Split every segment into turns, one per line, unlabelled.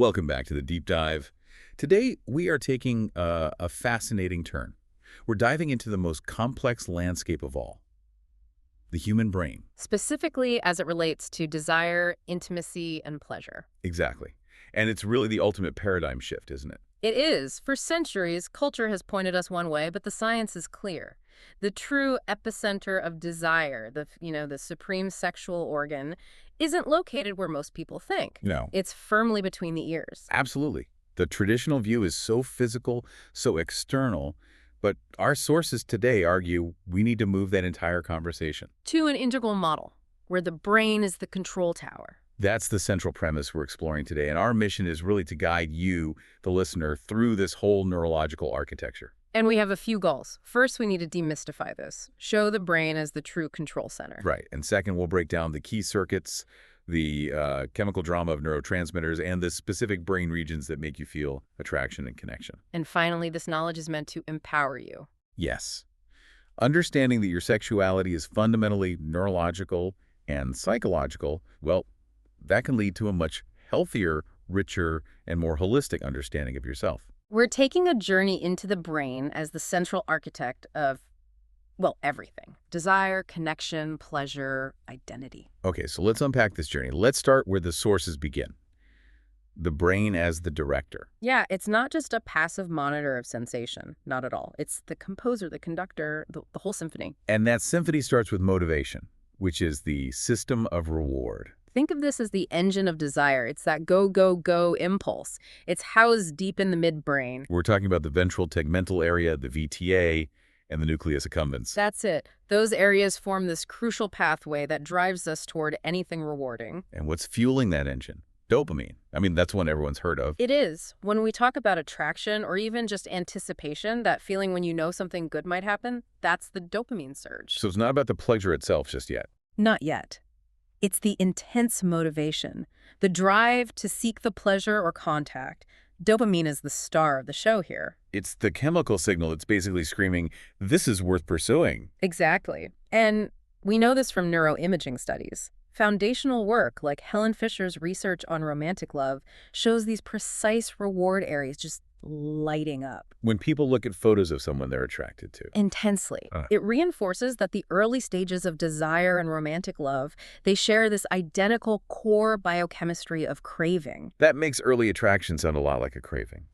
Welcome back to the Deep Dive. Today, we are taking a fascinating turn. We're diving into the most complex landscape of all, the human brain.
Specifically as it relates to desire, intimacy, and pleasure.
Exactly. And it's really the ultimate paradigm shift, isn't it?
It is. For centuries, culture has pointed us one way, but the science is clear. The true epicenter of desire, the supreme sexual organ, isn't located where most people think.
No.
It's firmly between the ears.
Absolutely. The traditional view is so physical, so external, but our sources today argue we need to move that entire conversation.
To an integral model, where the brain is the control tower.
That's the central premise we're exploring today, and our mission is really to guide you, the listener, through this whole neurological architecture.
And we have a few goals. First, we need to demystify this, show the brain as the true control center.
Right, and second, we'll break down the key circuits, the chemical drama of neurotransmitters, and the specific brain regions that make you feel attraction and connection.
And finally, this knowledge is meant to empower you.
Yes. Understanding that your sexuality is fundamentally neurological and psychological, well, that can lead to a much healthier, richer, and more holistic understanding of yourself.
We're taking a journey into the brain as the central architect of, well, everything. Desire, connection, pleasure, identity.
Okay, so let's unpack this journey. Let's start where the sources begin. The brain as the director.
Yeah, it's not just a passive monitor of sensation. Not at all. It's the composer, the conductor, the whole symphony.
And that symphony starts with motivation, which is the system of reward.
Think of this as the engine of desire. It's that go, go, go impulse. It's housed deep in the midbrain.
We're talking about the ventral tegmental area, the VTA, and the nucleus accumbens.
That's it. Those areas form this crucial pathway that drives us toward anything rewarding.
And what's fueling that engine? Dopamine. I mean, that's one everyone's heard of.
It is. When we talk about attraction or even just anticipation, that feeling when you know something good might happen, that's the dopamine surge.
So it's not about the pleasure itself just yet.
Not yet. It's the intense motivation, the drive to seek the pleasure or contact. Dopamine is the star of the show here.
It's the chemical signal that's basically screaming, this is worth pursuing.
Exactly. And we know this from neuroimaging studies. Foundational work, like Helen Fisher's research on romantic love, shows these precise reward areas just lighting up.
When people look at photos of someone they're attracted to.
Intensely. It reinforces that the early stages of desire and romantic love, they share this identical core biochemistry of craving.
That makes early attraction sound a lot like a craving.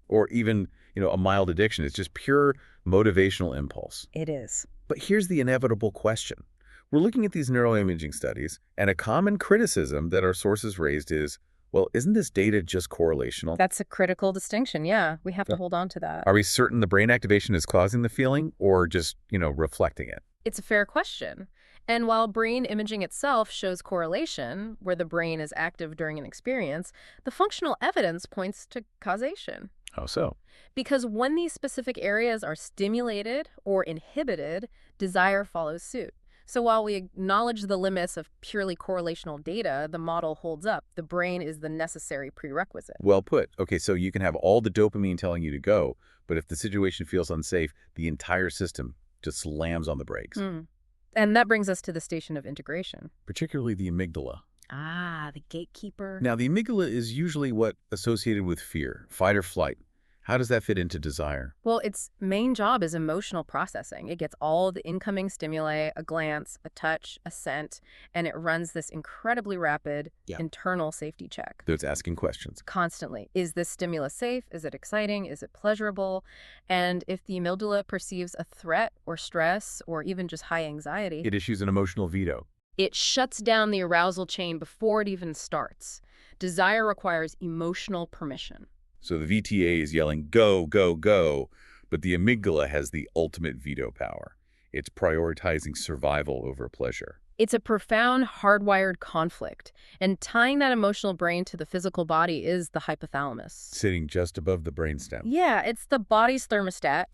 Or even, a mild addiction. It's just pure motivational impulse.
It is.
But here's the inevitable question. We're looking at these neuroimaging studies, and a common criticism that our sources raised is, well, isn't this data just correlational?
That's a critical distinction, yeah. We have to hold on to that.
Are we certain the brain activation is causing the feeling or just, reflecting it?
It's a fair question. And while brain imaging itself shows correlation, where the brain is active during an experience, the functional evidence points to causation.
How so?
Because when these specific areas are stimulated or inhibited, desire follows suit. So while we acknowledge the limits of purely correlational data, the model holds up. The brain is the necessary prerequisite.
Well put. Okay, so you can have all the dopamine telling you to go, but if the situation feels unsafe, the entire system just slams on the brakes.
And that brings us to the station of integration.
Particularly the amygdala.
Ah, the gatekeeper.
Now, the amygdala is usually associated with fear, fight or flight. How does that fit into desire?
Well, its main job is emotional processing. It gets all the incoming stimuli, a glance, a touch, a scent, and it runs this incredibly rapid internal safety check.
So it's asking questions.
Constantly. Is this stimulus safe? Is it exciting? Is it pleasurable? And if the amygdala perceives a threat or stress or even just high anxiety,
It issues an emotional veto.
it shuts down the arousal chain before it even starts. Desire requires emotional permission.
So the VTA is yelling, go, go, go, but the amygdala has the ultimate veto power. It's prioritizing survival over pleasure.
It's a profound hardwired conflict, and tying that emotional brain to the physical body is the hypothalamus.
Sitting just above the brainstem.
Yeah, it's the body's thermostat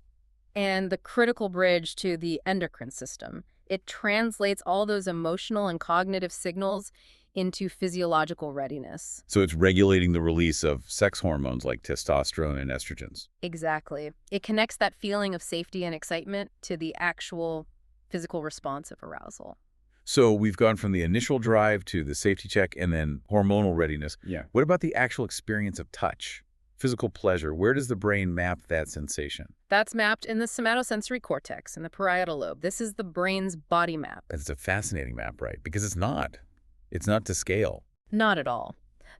and the critical bridge to the endocrine system. It translates all those emotional and cognitive signals into physiological readiness.
So it's regulating the release of sex hormones like testosterone and estrogens.
Exactly. It connects that feeling of safety and excitement to the actual physical response of arousal.
So we've gone from the initial drive to the safety check and then hormonal readiness.
Yeah.
What about the actual experience of touch? Physical pleasure, where does the brain map that sensation?
That's mapped in the somatosensory cortex in the parietal lobe. This is the brain's body map.
It's a fascinating map, right? Because it's not. It's not to scale.
Not at all.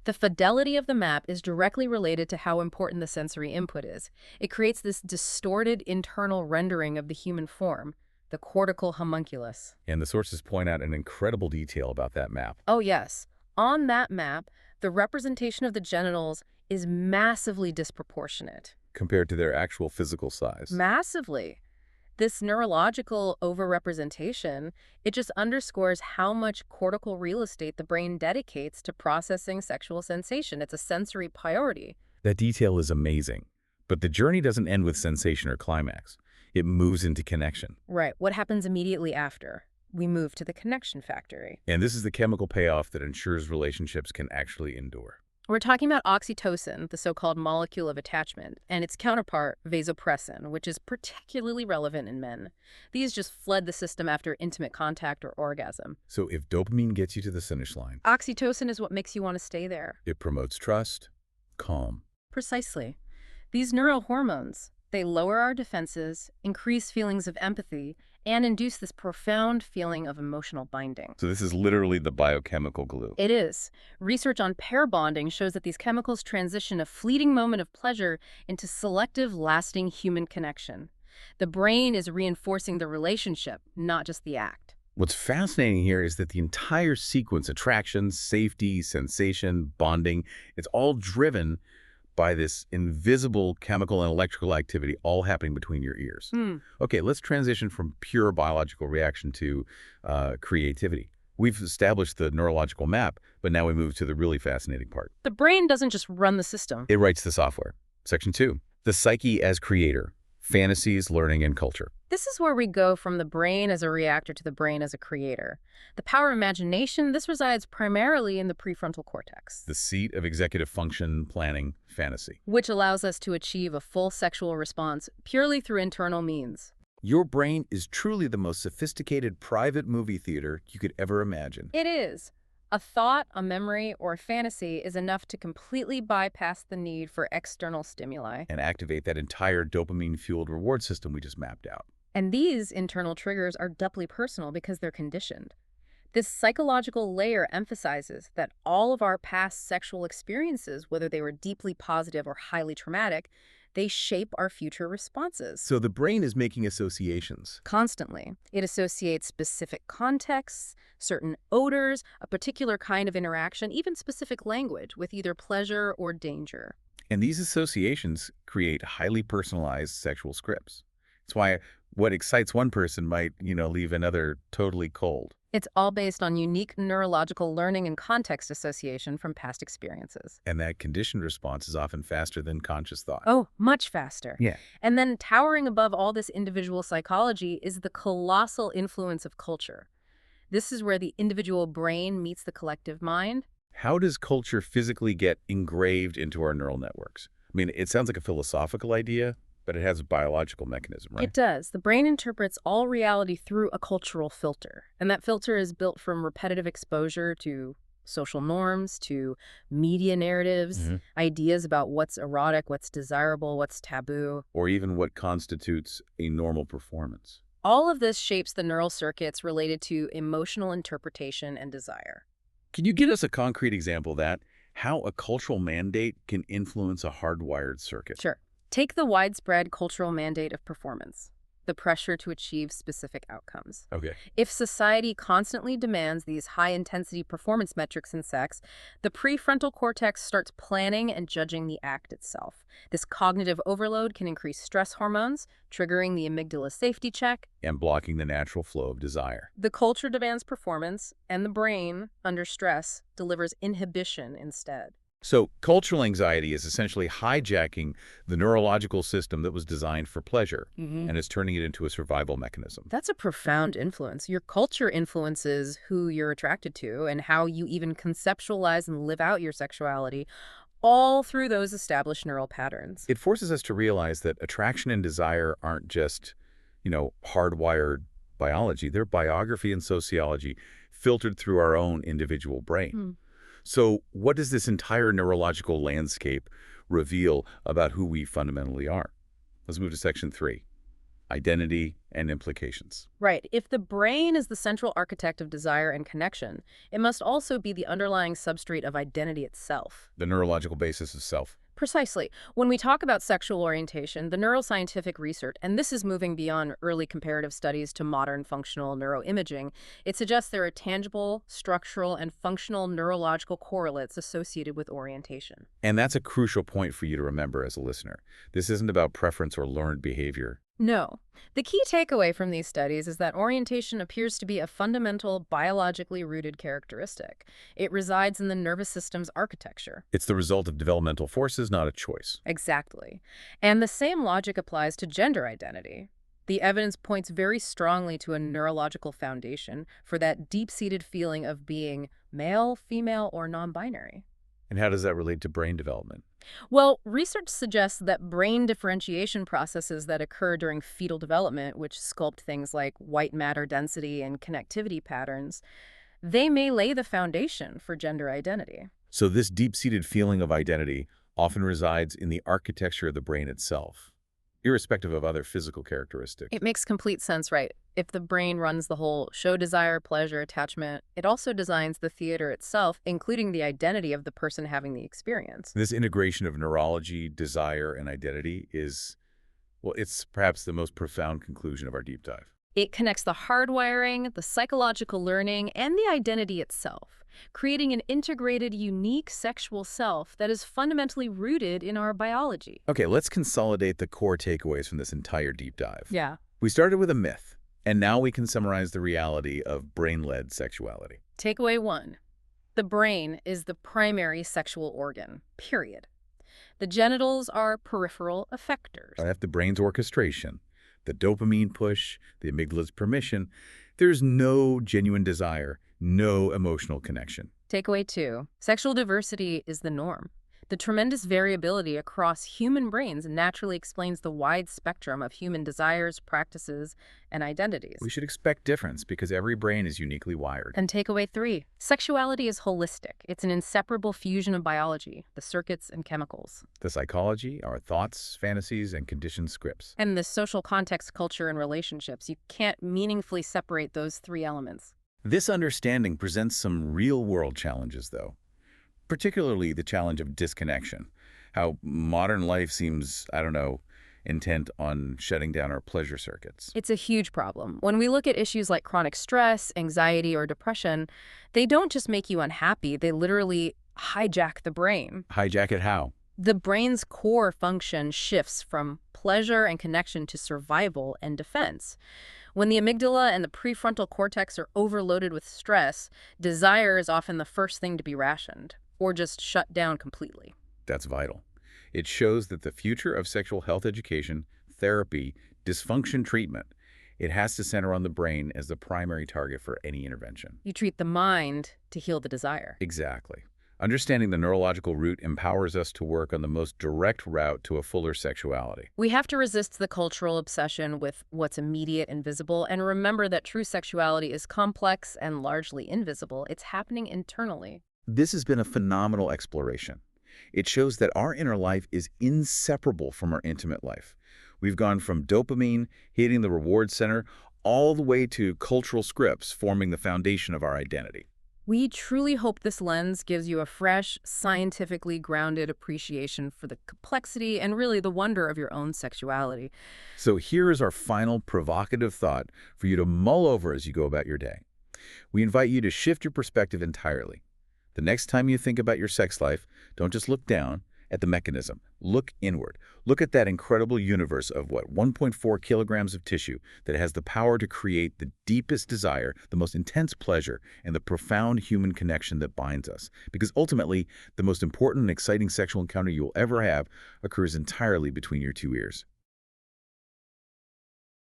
The fidelity of the map is directly related to how important the sensory input is. It creates this distorted internal rendering of the human form, the cortical homunculus.
And the sources point out an incredible detail about that map.
Oh yes, on that map, the representation of the genitals is massively disproportionate.
Compared to their actual physical size.
Massively. This neurological overrepresentation, it just underscores how much cortical real estate the brain dedicates to processing sexual sensation. It's a sensory priority.
That detail is amazing. But the journey doesn't end with sensation or climax. It moves into connection.
Right. What happens immediately after? We move to the connection factory.
And this is the chemical payoff that ensures relationships can actually endure.
We're talking about oxytocin, the so-called molecule of attachment, and its counterpart, vasopressin, which is particularly relevant in men. These just flood the system after intimate contact or orgasm.
So if dopamine gets you to the finish line,
Oxytocin is what makes you want to stay there.
it promotes trust, calm.
Precisely. These neurohormones, they lower our defenses, increase feelings of empathy, and induce this profound feeling of emotional binding.
So this is literally the biochemical glue.
It is. Research on pair bonding shows that these chemicals transition a fleeting moment of pleasure into selective, lasting human connection. The brain is reinforcing the relationship, not just the act.
What's fascinating here is that the entire sequence, attraction, safety, sensation, bonding, it's all driven by this invisible chemical and electrical activity all happening between your ears. Okay, let's transition from pure biological reaction to creativity. We've established the neurological map, but now we move to the really fascinating part.
The brain doesn't just run the system.
It writes the software. Section 2, the psyche as creator, fantasies, learning, and culture.
This is where we go from the brain as a reactor to the brain as a creator. The power of imagination, this resides primarily in the prefrontal cortex,
The seat of executive function, planning, fantasy.
which allows us to achieve a full sexual response purely through internal means.
Your brain is truly the most sophisticated private movie theater you could ever imagine.
It is. A thought, a memory, or a fantasy is enough to completely bypass the need for external stimuli.
And activate that entire dopamine-fueled reward system we just mapped out.
And these internal triggers are doubly personal because they're conditioned. This psychological layer emphasizes that all of our past sexual experiences, whether they were deeply positive or highly traumatic, they shape our future responses.
So the brain is making associations.
Constantly. It associates specific contexts, certain odors, a particular kind of interaction, even specific language with either pleasure or danger.
And these associations create highly personalized sexual scripts. It's why what excites one person might, leave another totally cold.
It's all based on unique neurological learning and context association from past experiences.
And that conditioned response is often faster than conscious thought.
Oh, much faster.
Yeah.
And then towering above all this individual psychology is the colossal influence of culture. This is where the individual brain meets the collective mind.
How does culture physically get engraved into our neural networks? I mean, it sounds like a philosophical idea, but it has a biological mechanism, right?
It does. The brain interprets all reality through a cultural filter. And that filter is built from repetitive exposure to social norms, to media narratives, ideas about what's erotic, what's desirable, what's taboo.
Or even what constitutes a normal performance.
All of this shapes the neural circuits related to emotional interpretation and desire.
Can you give us a concrete example of that? How a cultural mandate can influence a hardwired circuit?
Sure. Take the widespread cultural mandate of performance, the pressure to achieve specific outcomes.
Okay.
If society constantly demands these high-intensity performance metrics in sex, the prefrontal cortex starts planning and judging the act itself. This cognitive overload can increase stress hormones, triggering the amygdala safety check.
And blocking the natural flow of desire.
The culture demands performance, and the brain, under stress, delivers inhibition instead.
So cultural anxiety is essentially hijacking the neurological system that was designed for pleasure, and is turning it into a survival mechanism.
That's a profound influence. Your culture influences who you're attracted to and how you even conceptualize and live out your sexuality, all through those established neural patterns.
It forces us to realize that attraction and desire aren't just, hardwired biology, their biography and sociology, filtered through our own individual brain.
Hmm.
So what does this entire neurological landscape reveal about who we fundamentally are? Let's move to section 3, identity and implications.
Right. If the brain is the central architect of desire and connection, it must also be the underlying substrate of identity itself.
The neurological basis of self.
Precisely. When we talk about sexual orientation, the neuroscientific research, and this is moving beyond early comparative studies to modern functional neuroimaging, it suggests there are tangible, structural, and functional neurological correlates associated with orientation.
And that's a crucial point for you to remember as a listener. This isn't about preference or learned behavior.
No. The key takeaway from these studies is that orientation appears to be a fundamental, biologically rooted characteristic. It resides in the nervous system's architecture.
It's the result of developmental forces, not a choice.
Exactly. And the same logic applies to gender identity. The evidence points very strongly to a neurological foundation for that deep-seated feeling of being male, female, or non-binary.
And how does that relate to brain development?
Well, research suggests that brain differentiation processes that occur during fetal development, which sculpt things like white matter density and connectivity patterns, they may lay the foundation for gender identity.
So this deep-seated feeling of identity often resides in the architecture of the brain itself, irrespective of other physical characteristics.
It makes complete sense, right? If the brain runs the whole show, desire, pleasure, attachment, it also designs the theater itself, including the identity of the person having the experience.
This integration of neurology, desire, and identity is, well, it's perhaps the most profound conclusion of our deep dive.
It connects the hardwiring, the psychological learning, and the identity itself, creating an integrated, unique sexual self that is fundamentally rooted in our biology.
Okay, let's consolidate the core takeaways from this entire deep dive.
Yeah.
We started with a myth, and now we can summarize the reality of brain-led sexuality.
Takeaway 1. The brain is the primary sexual organ, period. The genitals are peripheral effectors.
I have the brain's orchestration, the dopamine push, the amygdala's permission. There's no genuine desire, no emotional connection.
Takeaway 2. Sexual diversity is the norm. The tremendous variability across human brains naturally explains the wide spectrum of human desires, practices, and identities.
We should expect difference because every brain is uniquely wired.
And takeaway 3. Sexuality is holistic. It's an inseparable fusion of biology, the circuits and chemicals.
The psychology, our thoughts, fantasies, and conditioned scripts.
And the social context, culture, and relationships. You can't meaningfully separate those 3 elements.
This understanding presents some real-world challenges, though. Particularly the challenge of disconnection, how modern life seems, intent on shutting down our pleasure circuits.
It's a huge problem. When we look at issues like chronic stress, anxiety, or depression, they don't just make you unhappy, they literally hijack the brain.
Hijack it how?
The brain's core function shifts from pleasure and connection to survival and defense. When the amygdala and the prefrontal cortex are overloaded with stress, desire is often the first thing to be rationed, or just shut down completely.
That's vital. It shows that the future of sexual health education, therapy, dysfunction treatment, it has to center on the brain as the primary target for any intervention.
You treat the mind to heal the desire.
Exactly. Understanding the neurological root empowers us to work on the most direct route to a fuller sexuality.
We have to resist the cultural obsession with what's immediate and visible, and remember that true sexuality is complex and largely invisible. It's happening internally.
This has been a phenomenal exploration. It shows that our inner life is inseparable from our intimate life. We've gone from dopamine hitting the reward center all the way to cultural scripts forming the foundation of our identity.
We truly hope this lens gives you a fresh, scientifically grounded appreciation for the complexity and really the wonder of your own sexuality.
So here is our final provocative thought for you to mull over as you go about your day. We invite you to shift your perspective entirely. The next time you think about your sex life, don't just look down at the mechanism. Look inward. Look at that incredible universe of 1.4 kilograms of tissue that has the power to create the deepest desire, the most intense pleasure, and the profound human connection that binds us. Because ultimately, the most important and exciting sexual encounter you will ever have occurs entirely between your 2 ears.